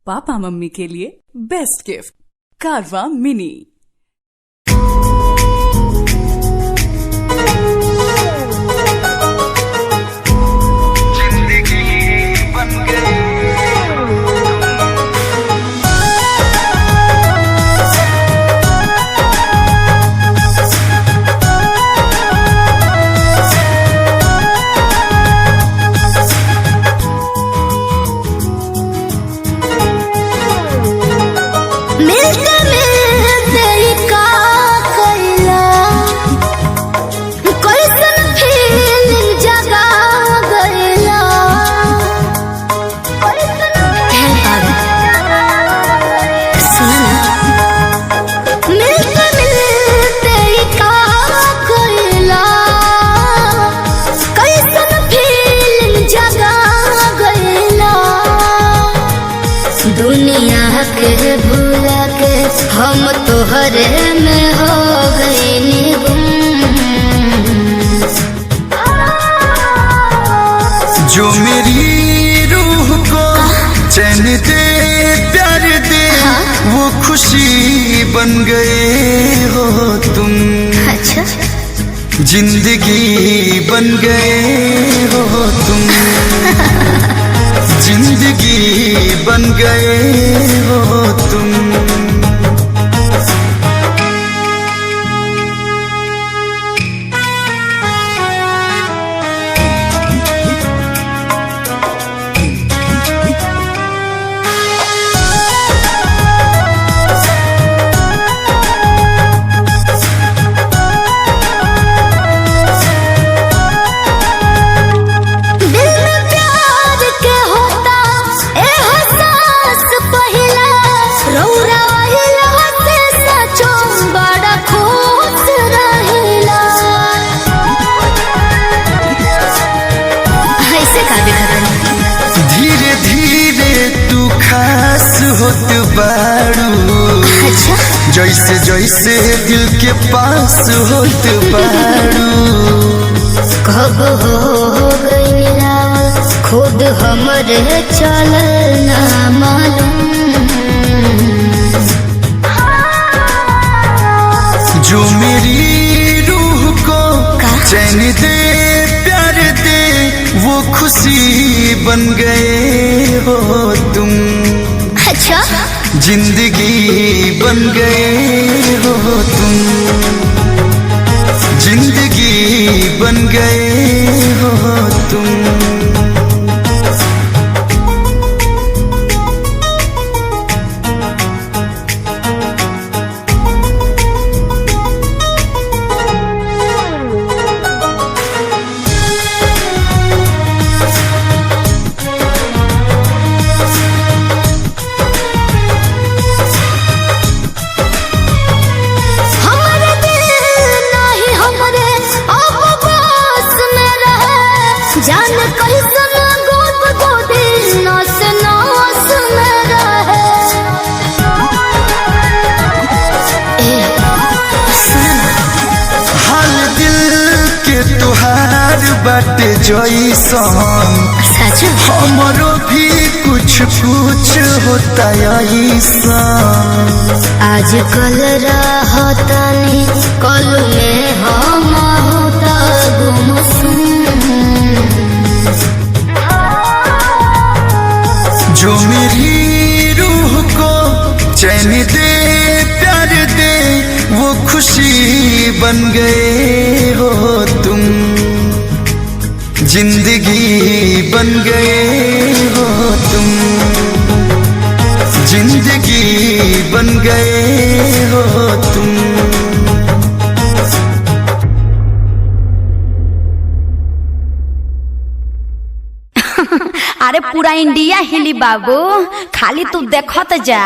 Papa mummy के लिए best gift कारवा मिनी। दुनिया के भूला के हम तोहरे में हो गए गुम। जो मेरी रूह को चैन दे प्यार दे वो खुशी बन गए हो तुम। अच्छा जिंदगी बन गए हो तुम। जिंदगी बन गए हो तुम। धीरे धीरे तू खास होत बारू। अच्छा जैसे जैसे दिल के पास होत बारू। कब हो गई खुद हमरे चलना मालूम। जो मेरी रूह को चैन दे प्यार दे वो खुशी बन गए हो तुम। अच्छा जिंदगी बन गए हो तुम। जिंदगी बन गए हो तुम। जान कैसन गोद गोदी नस नस में रहे। हाल दिल के तुहार बाटे जैसन हमरो भी कुछ कुछ होता ऐसा। आज कल रहतनी कल में हम होता गुमसुम। जो मेरी रूह को चैन दे प्यार दे वो खुशी बन गए हो तुम। जिंदगी बन गए हो तुम। जिंदगी बन गए हो तुम। अरे पूरा इंडिया हिली बाबू, खाली तू देखत जा।